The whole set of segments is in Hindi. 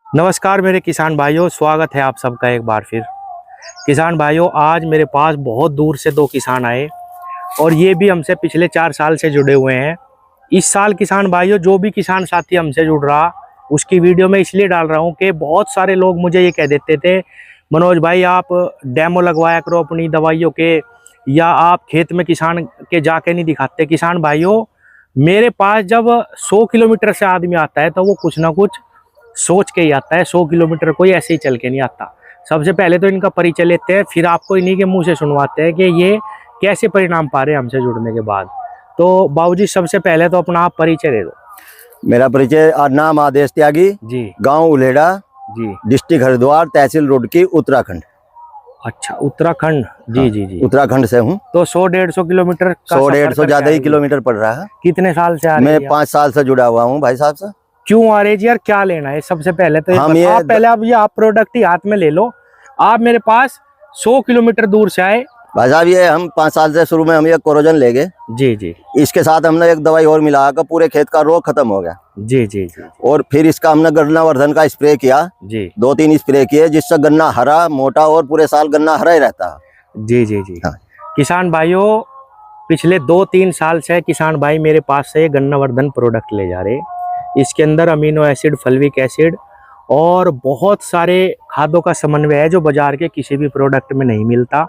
नमस्कार मेरे किसान भाइयों, स्वागत है आप सबका एक बार फिर। किसान भाइयों, आज मेरे पास बहुत दूर से दो किसान आए और ये भी हमसे पिछले 4 साल से जुड़े हुए हैं। इस साल किसान भाइयों, जो भी किसान साथी हमसे जुड़ रहा उसकी वीडियो में इसलिए डाल रहा हूँ कि बहुत सारे लोग मुझे ये कह देते थे, मनोज भाई आप डेमो लगवाया करो अपनी दवाइयों के, या आप खेत में किसान के जाके नहीं दिखाते। किसान भाइयों, मेरे पास जब 100 किलोमीटर से आदमी आता है तो वो कुछ ना कुछ सोच के ही आता है। 100 किलोमीटर कोई ऐसे ही चल के नहीं आता। सबसे पहले तो इनका परिचय लेते हैं, फिर आपको इन्हीं के मुंह से सुनवाते हैं कि ये कैसे परिणाम पा रहे हैं हमसे जुड़ने के बाद। तो बाबूजी, सबसे पहले तो अपना आप परिचय दे दो। मेरा परिचय नाम आदेश त्यागी जी। गांव उलेड़ा जी। डिस्ट्रिक्ट हरिद्वार तहसील रुड़की उत्तराखंड। अच्छा, उत्तराखंड। जी। हाँ, जी जी। उत्तराखंड से हूँ। तो 100-150 किलोमीटर का 100-150 ज्यादा ही किलोमीटर पड़ रहा है। कितने साल से आ रहे मैं हैं? 5 साल से जुड़ा हुआ हूँ भाई साहब से। क्यों आ रहे जी यार, क्या लेना है? सबसे पहले तो हम ये पहले आप प्रोडक्ट ही हाथ में ले लो। आप मेरे पास 100 किलोमीटर दूर से आए। भाई साहब, ये हम 5 साल से शुरू में हम ये कोरोजन ले गए। जी जी। इसके साथ हमने एक दवाई और मिला कर पूरे खेत का रोग खत्म हो गया। जी जी जी। और फिर इसका हमने गन्ना वर्धन का स्प्रे किया। जी। 2-3 स्प्रे किए, जिससे गन्ना हरा मोटा और पूरे साल गन्ना हरा ही रहता है। जी जी जी। हाँ। किसान भाइयों, पिछले 2-3 साल से किसान भाई मेरे पास से गन्ना वर्धन प्रोडक्ट ले जा रहे। इसके अंदर अमीनो एसिड, फल्विक एसिड और बहुत सारे खादों का समन्वय है जो बाजार के किसी भी प्रोडक्ट में नहीं मिलता।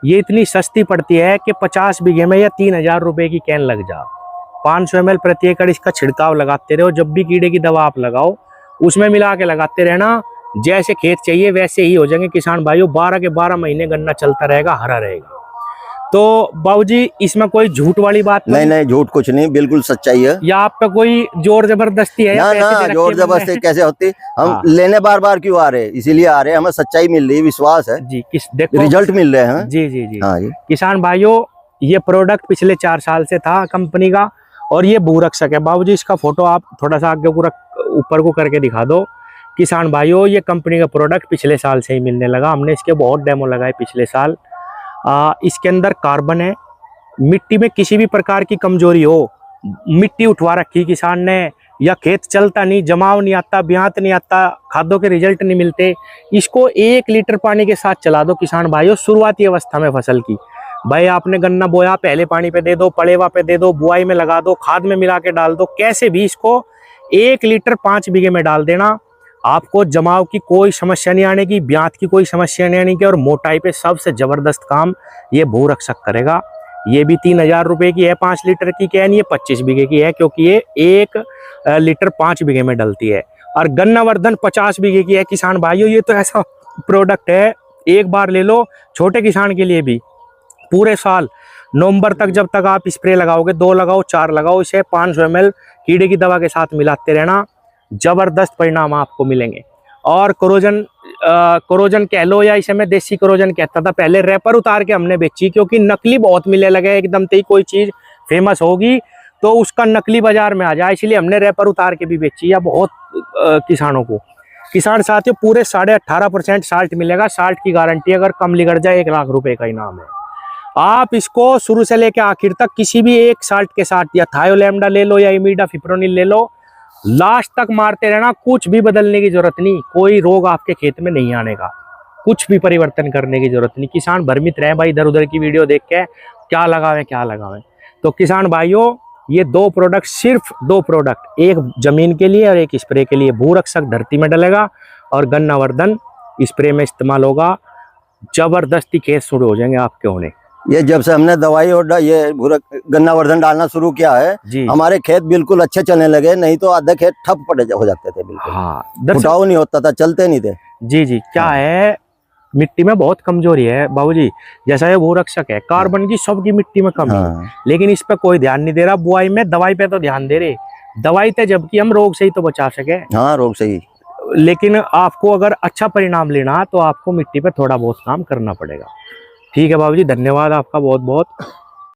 ये इतनी सस्ती पड़ती है कि 50 बीघे में या 3000 रुपए की कैन लग जा। 500 ml प्रति एकड़ इसका छिड़काव लगाते रहो। जब भी कीड़े की दवा आप लगाओ उसमें मिला के लगाते रहना। जैसे खेत चाहिए वैसे ही हो जाएंगे किसान भाइयों। 12 के 12 महीने गन्ना चलता रहेगा, हरा रहेगा। तो बाबूजी, इसमें कोई झूठ वाली बात नहीं, झूठ कुछ नहीं, बिल्कुल सच्चाई है। या आप पे कोई जोर जबरदस्ती है? ना, जोर जबरदस्ती कैसे होती। हम लेने बार बार क्यों आ रहे, इसीलिए आ रहे हैं। हमें सच्चाई मिल रही है, विश्वास है जी। देखो, रिजल्ट मिल रहे हैं। जी जी जी। हाँ जी। किसान भाइयों, ये प्रोडक्ट पिछले 4 साल से था कंपनी का और ये भूरक्षक है। बाबूजी, इसका फोटो आप थोड़ा सा आगे ऊपर को करके दिखा दो। किसान भाइयों, ये कंपनी का प्रोडक्ट पिछले साल से ही मिलने लगा। हमने इसके बहुत डेमो लगाए पिछले साल। इसके अंदर कार्बन है। मिट्टी में किसी भी प्रकार की कमजोरी हो, मिट्टी उठवा रखी किसान ने, या खेत चलता नहीं, जमाव नहीं आता, ब्यात नहीं आता, खादों के रिजल्ट नहीं मिलते, इसको 1 लीटर पानी के साथ चला दो किसान भाइयों। शुरुआती अवस्था में फसल की, भाई आपने गन्ना बोया, पहले पानी पे दे दो, पड़ेवा पे दे दो, बुआई में लगा दो, खाद में मिला के डाल दो, कैसे भी इसको 1 लीटर 5 बीघे में डाल देना। आपको जमाव की कोई समस्या नहीं आने की, ब्यात की कोई समस्या नहीं आने की, और मोटाई पे सबसे जबरदस्त काम ये भूरक्षक करेगा। ये भी 3000 रुपए की है 5 लीटर की कैन। ये 25 बीघे की है क्योंकि ये 1 लीटर 5 बीघे में डलती है। और गन्ना वर्धन 50 बीघे की है किसान भाइयों। ये तो ऐसा प्रोडक्ट है, एक बार ले लो, छोटे किसान के लिए भी। पूरे साल नवंबर तक, जब तक आप स्प्रे लगाओगे, 2 लगाओ 4 लगाओ, इसे 500 ml कीड़े की दवा के साथ मिलाते रहना, जबरदस्त परिणाम आपको मिलेंगे। और कोरोजन कह लो, या इसे मैं देसी कोरोजन कहता था पहले। रैपर उतार के हमने बेची क्योंकि नकली बहुत मिलने लगे। एकदम से ही कोई चीज फेमस होगी तो उसका नकली बाजार में आ जाए, इसलिए हमने रैपर उतार के भी बेची या बहुत किसानों को। किसान साथियों, पूरे 18.5% साल्ट मिलेगा। साल्ट की गारंटी, अगर कम लिगड़ जाए 1 लाख रुपए का इनाम है। आप इसको शुरू से लेकर आखिर तक किसी भी एक साल्ट के साथ, या थायोलैम्डा ले लो या इमीडा फिप्रोनिल ले लो, लास्ट तक मारते रहना। कुछ भी बदलने की जरूरत नहीं, कोई रोग आपके खेत में नहीं आने का, कुछ भी परिवर्तन करने की जरूरत नहीं। किसान भ्रमित रहे भाई इधर उधर की वीडियो देख के, क्या लगावें क्या लगावें। तो किसान भाइयों, ये 2 प्रोडक्ट, सिर्फ 2 प्रोडक्ट, एक जमीन के लिए और एक स्प्रे के लिए। भूरक्षक धरती में डलेगा और गन्ना वर्धन स्प्रे में इस्तेमाल होगा। जबरदस्ती खेत शुरू हो जाएंगे आपके होने। ये जब से हमने दवाई और ये गन्ना वर्धन डालना शुरू किया है, हमारे खेत बिल्कुल अच्छे चलने लगे। नहीं तो आधे खेत ठप पड़े हो जाते थे बिल्कुल। हाँ, उठाव नहीं होता था, चलते नहीं थे। जी जी। क्या है, मिट्टी में बहुत कमजोरी है बाबूजी। जैसा ये भूरक्षक है, कार्बन की सबकी मिट्टी में कमी है, लेकिन इस पे कोई ध्यान नहीं दे रहा। बुआई में दवाई पे तो ध्यान दे रहे, दवाई थे जबकि हम रोग से ही तो बचा सके। हाँ, रोग से ही। लेकिन आपको अगर अच्छा परिणाम लेना तो आपको मिट्टी पे थोड़ा बहुत काम करना पड़ेगा। ठीक है बाबूजी, धन्यवाद आपका बहुत बहुत।